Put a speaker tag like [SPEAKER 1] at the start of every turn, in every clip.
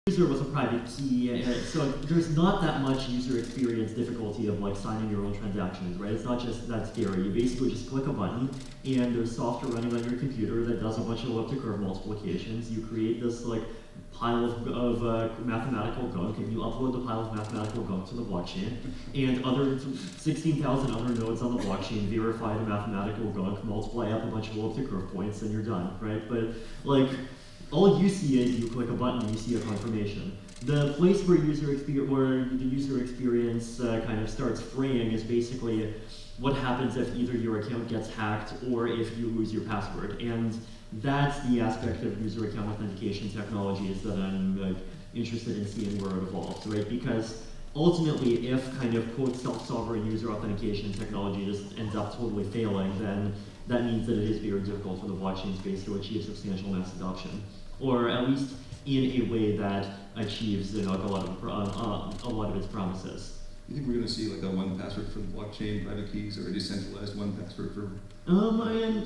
[SPEAKER 1] user with a private key, so there's not that much user experience difficulty of like signing your own transactions, right? It's not just that scary. You basically just click a button, and there's software running on your computer that does a bunch of elliptic curve multiplications. You create this like pile of mathematical gunk, and you upload the pile of mathematical gunk to the blockchain, and other 16,000 other nodes on the blockchain verify the mathematical gunk, multiply up a bunch of elliptic curve points, and you're done, right? But like, all you see is you click a button and you see a confirmation. The place where the user experience kind of starts fraying is basically what happens if either your account gets hacked or if you lose your password. And that's the aspect of user account authentication technologies that I'm interested in seeing where it evolves, right? Because ultimately, if kind of quote self-sovereign user authentication technology just ends up totally failing, then that means that it is very difficult for the blockchain space to achieve substantial mass adoption, or at least in a way that achieves a lot of its promises.
[SPEAKER 2] You think we're going to see like a one password for the blockchain private keys, or a decentralized one password for?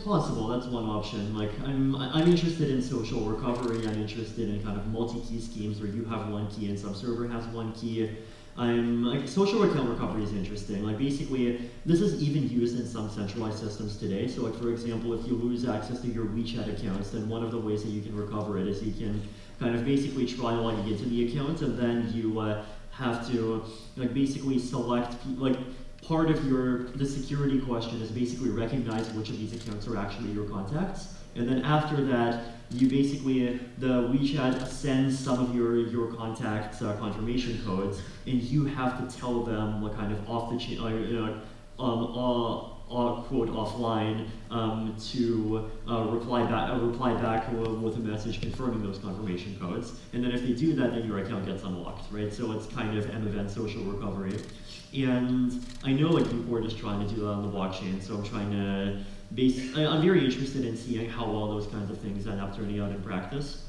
[SPEAKER 1] Possible. That's one option. Like I'm interested in social recovery. I'm interested in kind of multi-key schemes where you have one key and some server has one key. Social account recovery is interesting. Like basically, this is even used in some centralized systems today. So like for example, if you lose access to your WeChat accounts, then one of the ways that you can recover it is you can kind of basically try logging into the account, and then you have to like basically select like part of the security question is basically recognize which of these accounts are actually your contacts, and then after that, you basically, the WeChat sends some of your contacts confirmation codes, and you have to tell them what kind of off the chain, quote offline, to reply back with a message confirming those confirmation codes. And then if they do that, then your account gets unlocked, right? So it's kind of M-event social recovery. And I know like people are just trying to do that on the blockchain, so I'm trying to I'm very interested in seeing how well those kinds of things end up turning out in practice.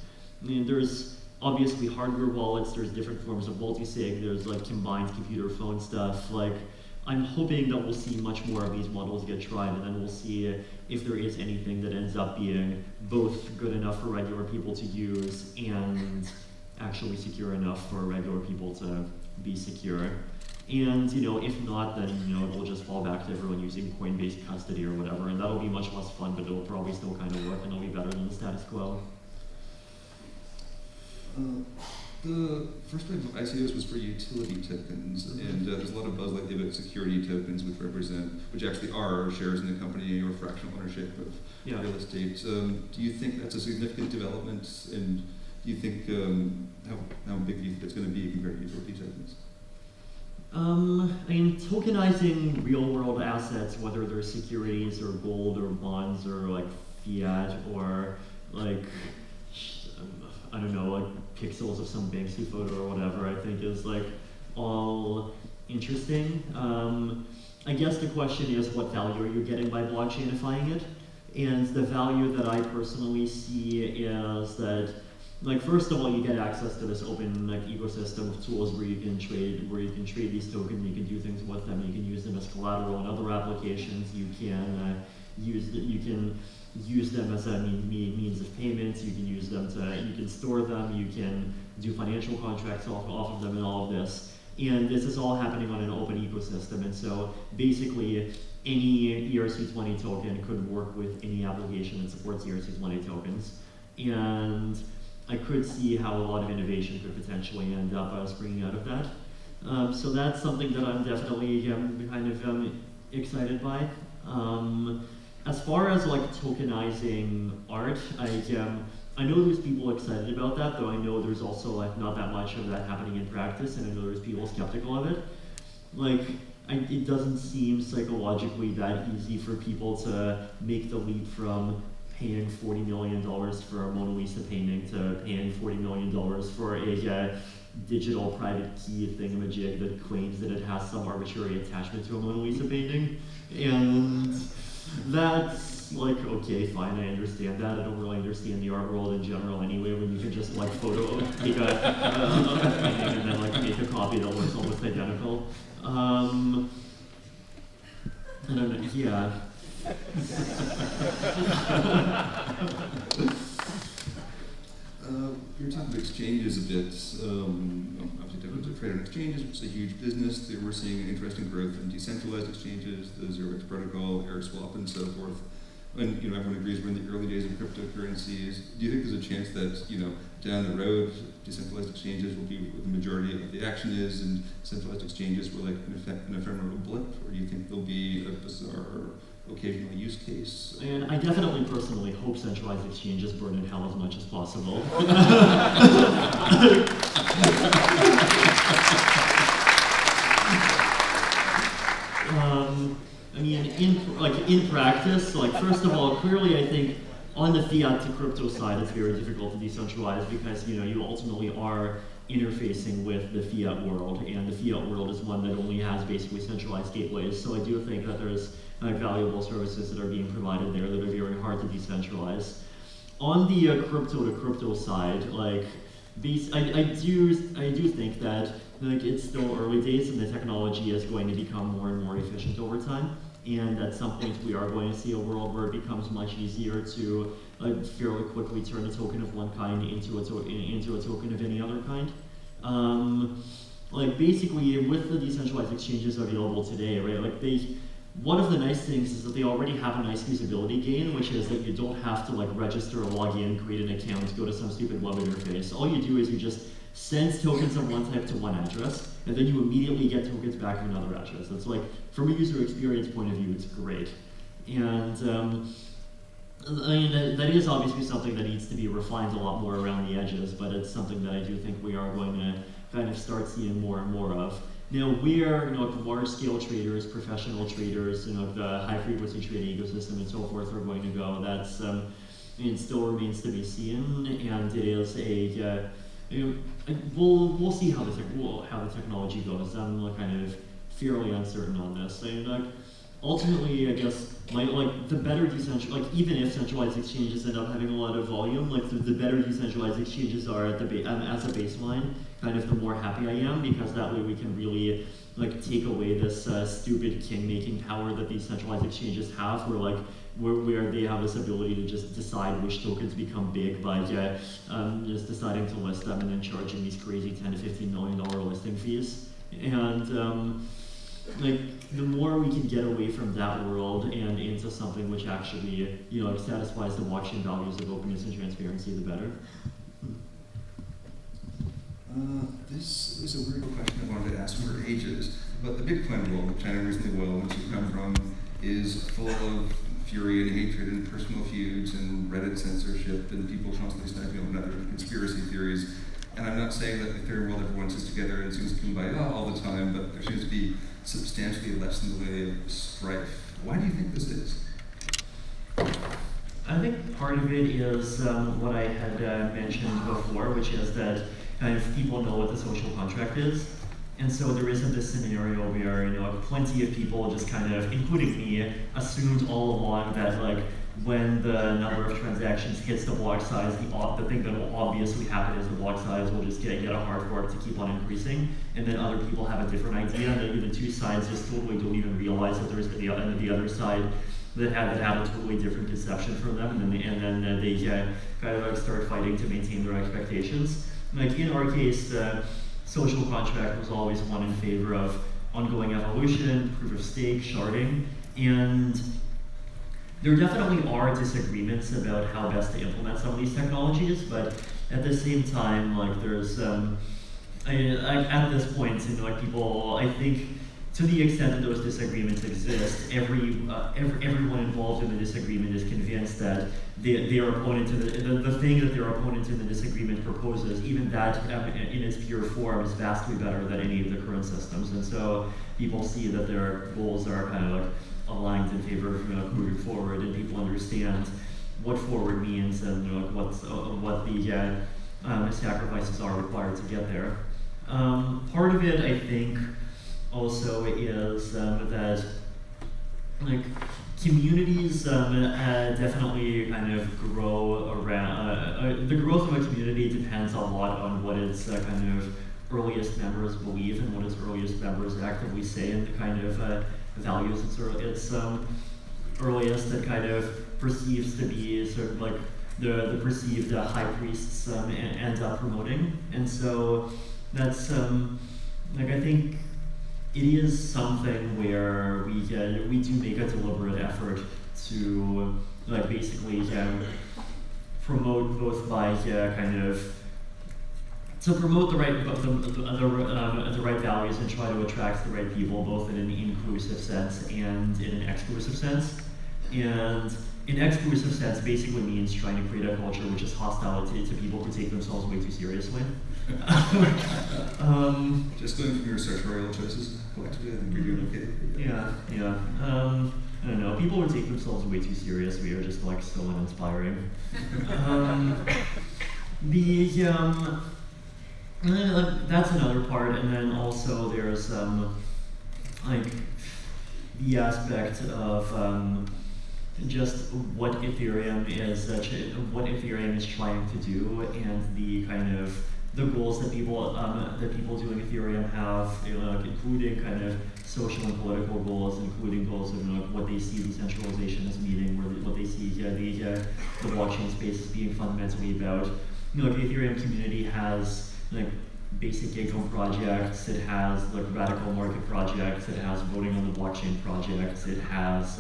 [SPEAKER 1] I mean, there's obviously hardware wallets, there's different forms of multi-sig, there's like combined computer phone stuff. Like, I'm hoping that we'll see much more of these models get tried, and then we'll see if there is anything that ends up being both good enough for regular people to use and actually secure enough for regular people to be secure. And if not, then it'll just fall back to everyone using coin-based custody or whatever, and that'll be much less fun, but it'll probably still kind of work, and it'll be better than the status quo.
[SPEAKER 2] The first time I see this was for utility tokens, and there's a lot of buzz lately about security tokens, which actually are shares in the company or fractional ownership of real estate. Do you think that's a significant development, and do you think how big do you think it's going to be compared to utility tokens?
[SPEAKER 1] Tokenizing real-world assets, whether they're securities or gold or bonds or like fiat or like I don't know, like pixels of some Banksy photo or whatever, I think is like all interesting. I guess the question is, what value are you getting by blockchainifying it? And the value that I personally see is that, like, first of all, you get access to this open ecosystem of tools where you can trade these tokens. You can do things with them. You can use them as collateral in other applications. You can use them as a means of payments. You can use them you can store them. You can do financial contracts off of them, and all of this. And this is all happening on an open ecosystem. And so basically, any ERC20 token could work with any application that supports ERC20 tokens. And I could see how a lot of innovation could potentially end up springing out of that. So that's something that I'm definitely kind of excited by. As far as like tokenizing art, I know there's people excited about that, though I know there's also like not that much of that happening in practice, and I know there's people skeptical of it. Like, it doesn't seem psychologically that easy for people to make the leap from paying $40 million for a Mona Lisa painting to paying $40 million for a digital private key thingamajig that claims that it has some arbitrary attachment to a Mona Lisa painting. And that's like, okay, fine, I understand that. I don't really understand the art world in general anyway, when you can just like take a painting and then like make a copy that looks almost identical. I don't know, yeah.
[SPEAKER 2] You're talking about exchanges a bit. Obviously, tokens are traded on exchanges, which is a huge business. We're seeing interesting growth in decentralized exchanges, the 0x protocol, AirSwap, and so forth. And everyone agrees we're in the early days of cryptocurrencies. Do you think there's a chance that down the road, decentralized exchanges will be where the majority of the action is, and centralized exchanges will like an ephemeral blip, or do you think there'll be a bizarre occasional use case?
[SPEAKER 1] And I definitely personally hope centralized exchanges burn in hell as much as possible. In practice, first of all, clearly I think on the fiat to crypto side, it's very difficult to decentralize because you ultimately are interfacing with the fiat world, and the fiat world is one that only has basically centralized gateways. So I do think that there's valuable services that are being provided there that are very hard to decentralize. On the crypto to crypto side, I do think that it's still early days and the technology is going to become more and more efficient over time. And at some point we are going to see a world where it becomes much easier to fairly quickly turn a token of one kind into a token of any other kind. Basically with the decentralized exchanges available today, right? One of the nice things is that they already have a nice usability gain, which is that you don't have to register, log in, create an account, go to some stupid web interface. All you do is you just send tokens of one type to one address, and then you immediately get tokens back from another address. It's from a user experience point of view, it's great. And that is obviously something that needs to be refined a lot more around the edges, but it's something that I do think we are going to kind of start seeing more and more of. Now, where large-scale traders, professional traders, the high-frequency trading ecosystem and so forth are going to go, that's it still remains to be seen, and it is we'll see how the technology goes. I'm kind of fairly uncertain on this. Ultimately, I guess the better decentralized, even if centralized exchanges end up having a lot of volume, the better decentralized exchanges are at as a baseline, kind of the more happy I am, because that way we can really take away this stupid king-making power that these centralized exchanges have, where they have this ability to just decide which tokens become big by just deciding to list them and then charging these crazy $10 to $15 million listing fees. And the more we can get away from that world and into something which actually satisfies the blockchain values of openness and transparency, the better.
[SPEAKER 2] This is a weird question I wanted to ask for ages, but the Bitcoin world, which I know reasonably well, which you come from, is full of fury and hatred and personal feuds and Reddit censorship and people constantly sniping on other conspiracy theories. And I'm not saying that the Ethereum world everyone sits together and seems kumbaya all the time, but there seems to be substantially less in the way of strife. Why do you think this is?
[SPEAKER 1] I think part of it is what I had mentioned before, which is that kind of people know what the social contract is. And so there isn't this scenario where, plenty of people just kind of, including me, assumed all along that when the number of transactions hits the block size, the thing that will obviously happen is the block size will just get a hard fork to keep on increasing, and then other people have a different idea, and then the two sides just totally don't even realize that there's the other side that have a totally different conception from them, and then they kind of start fighting to maintain their expectations. In our case, the social contract was always one in favor of ongoing evolution, proof of stake, sharding, and there definitely are disagreements about how best to implement some of these technologies, but at the same time, there's at this point, people, I think, to the extent that those disagreements exist, everyone involved in the disagreement is convinced that their opponent, the thing that their opponent in the disagreement proposes, even that in its pure form, is vastly better than any of the current systems. And so people see that their goals are kind of aligned in favor of moving forward, and people understand what forward means and what the sacrifices are required to get there. Part of it, I think, also is that communities definitely kind of grow around. The growth of a community depends a lot on what its kind of earliest members believe and what its earliest members actively say, and the kind of values its earliest that kind of perceives to be sort of the perceived high priests end up promoting. And so that's like, I think it is something where we do make a deliberate effort to like basically promote both by kind of to promote the right values and try to attract the right people, both in an inclusive sense and in an exclusive sense. And in exclusive sense basically means trying to create a culture which is hostile to people who take themselves way too seriously.
[SPEAKER 2] Just going from your sartorial choices collectively, I think you're doing okay.
[SPEAKER 1] Yeah. I don't know, people who take themselves way too seriously are just like so uninspiring. That's another part, and then also there's like the aspect of just what Ethereum is trying to do, and the kind of the goals that people doing Ethereum have, including kind of social and political goals, including goals of what they see decentralization as meaning, what they see the blockchain space as being fundamentally about. The Ethereum community has like basic income projects, it has like radical market projects, it has voting on the blockchain projects, it has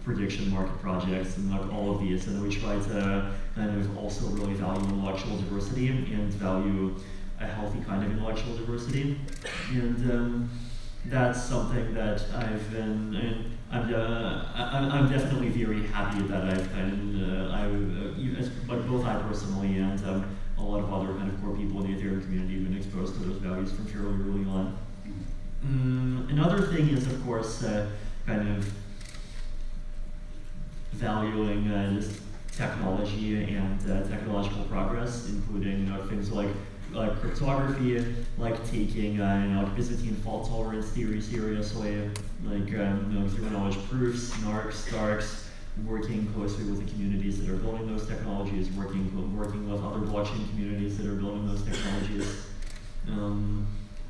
[SPEAKER 1] prediction market projects, and like all of these. And we try to kind of also really value intellectual diversity and value a healthy kind of intellectual diversity. And that's something that I've been, and I'm definitely very happy that I've but both I personally and a lot of other kind of core people in the Ethereum community have been exposed to those values from fairly early on. Another thing is, of course, kind of valuing this technology and technological progress, including things like cryptography, like taking Byzantine fault tolerance theory seriously, like zero knowledge proofs, NARCs, STARKs, working closely with the communities that are building those technologies, working with other blockchain communities that are building those technologies,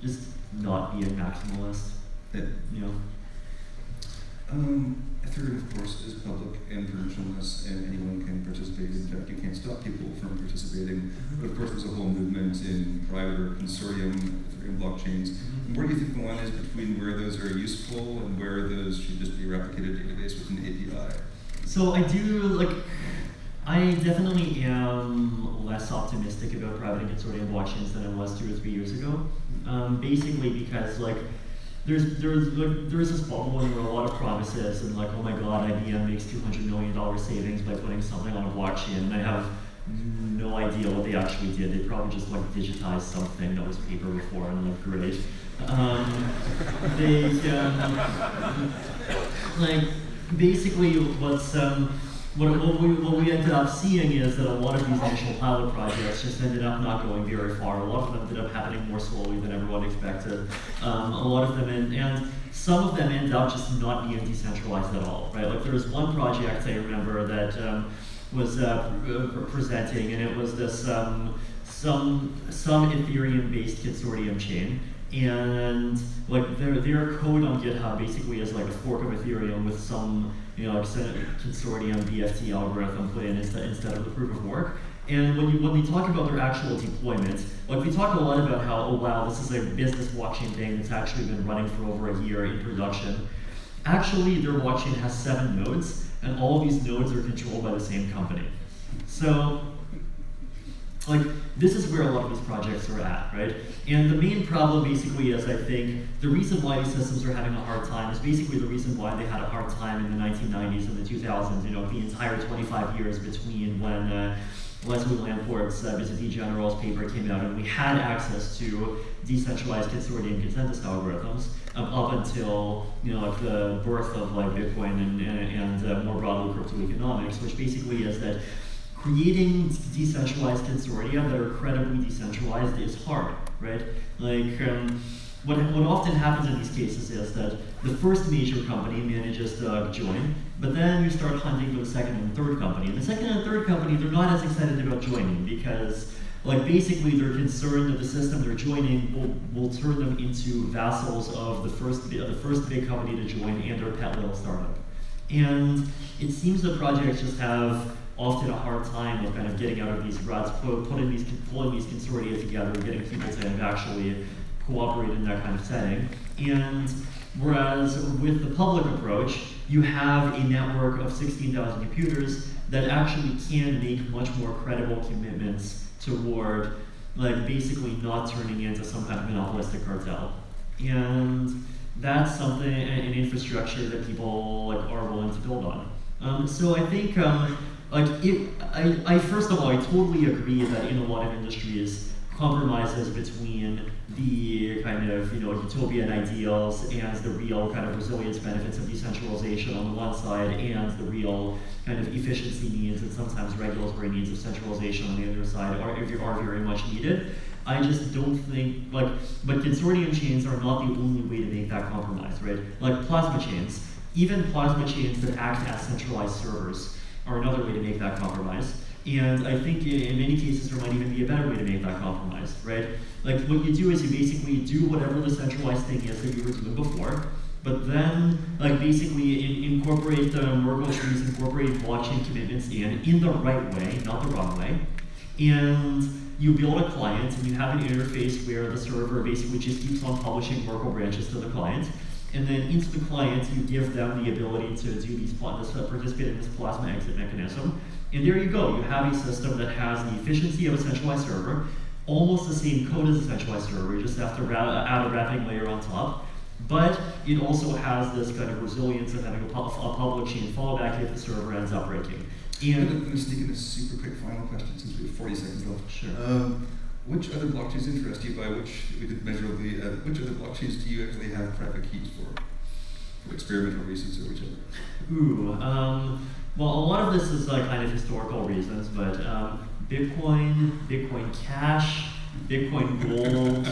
[SPEAKER 1] just not being maximalist.
[SPEAKER 2] Ethereum, of course, is public and permissionless, and anyone can participate. In fact, you can't stop people from participating. But of course, there's a whole movement in private or consortium Ethereum blockchains. And where do you think the line is between where those are useful and where those should just be replicated database with an API?
[SPEAKER 1] So I definitely am less optimistic about private and consortium blockchains than I was 2 or 3 years ago. Basically because there's this bubble and there are a lot of promises and oh my god, IBM makes $200 million savings by putting something on a blockchain, and I have no idea what they actually did. They probably just digitized something that was paper before and looked great. Basically what we ended up seeing is that a lot of these initial pilot projects just ended up not going very far. A lot of them ended up happening more slowly than everyone expected. A lot of them, and some of them end up just not being decentralized at all, right? There was one project I remember that was presenting, and it was this some Ethereum-based consortium chain. And their code on GitHub basically is a fork of Ethereum with some consortium BFT algorithm put in instead of the proof of work. And when they talk about their actual deployment, they talk a lot about how, oh wow, this is a business blockchain thing that's actually been running for over a year in production. Actually, their blockchain has 7 nodes, and all of these nodes are controlled by the same company. So this is where a lot of these projects are at, right? And the main problem basically is, I think, the reason why these systems are having a hard time is basically the reason why they had a hard time in the 1990s and the 2000s, the entire 25 years between when Leslie Lamport Byzantine General's paper came out and we had access to decentralized consortium consensus algorithms up until the birth of Bitcoin and more broadly crypto economics, which basically is that creating decentralized consortia that are credibly decentralized is hard, right? What often happens in these cases is that the first major company manages to join, but then you start hunting for the second and third company. And the second and third company, they're not as excited about joining because basically they're concerned that the system they're joining will turn them into vassals of the first big company to join and their pet little startup. And it seems the projects just have often a hard time of kind of getting out of these ruts, pulling these consortia together, getting people to actually cooperate in that kind of setting. And whereas with the public approach, you have a network of 16,000 computers that actually can make much more credible commitments toward like basically not turning into some kind of monopolistic cartel. And that's something, an infrastructure that people like are willing to build on. So I think I first of all, I totally agree that in a lot of industries, compromises between the kind of utopian ideals and the real kind of resilience benefits of decentralization on the one side, and the real kind of efficiency needs and sometimes regulatory needs of centralization on the other side are very much needed. I just don't think but consortium chains are not the only way to make that compromise, right? Like plasma chains, even plasma chains that act as centralized servers are another way to make that compromise. And I think in many cases there might even be a better way to make that compromise, right? Like what you do is you basically do whatever the centralized thing is that you were doing before, but then like basically incorporate the Merkle trees, incorporate blockchain commitments in the right way, not the wrong way. And you build a client and you have an interface where the server basically just keeps on publishing Merkle branches to the client. And then into the client, you give them the ability to do these participate in this plasma exit mechanism. And there you go. You have a system that has the efficiency of a centralized server, almost the same code as a centralized server. You just have to add a wrapping layer on top. But it also has this kind of resilience of having a public chain fallback if the server ends up breaking.
[SPEAKER 2] And I'm going to sneak in a super quick final question since we have 40 seconds left.
[SPEAKER 1] Sure.
[SPEAKER 2] Which other blockchains interest you by which we could measure which other blockchains do you actually have private keys for experimental reasons or whichever?
[SPEAKER 1] Ooh, well, a lot of this is kind of historical reasons, but Bitcoin, Bitcoin Cash, Bitcoin Gold,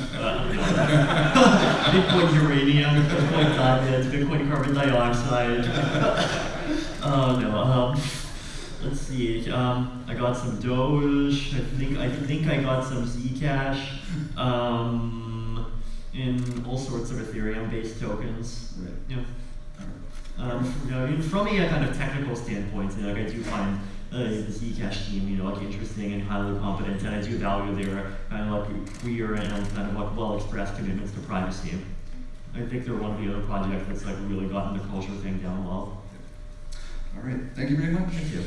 [SPEAKER 1] Bitcoin Uranium, Bitcoin Diamonds, Bitcoin Carbon Dioxide. Let's see. I got some Doge. I think I got some Zcash, and all sorts of Ethereum-based tokens.
[SPEAKER 2] Right.
[SPEAKER 1] Yeah. From a kind of technical standpoint, I do find the Zcash team, interesting and highly competent, and I do value their kind of clear and kind of well-expressed commitments to privacy. I think they're one of the other projects that's really gotten the culture thing down well.
[SPEAKER 2] All right. Thank you very much.
[SPEAKER 1] Thank you.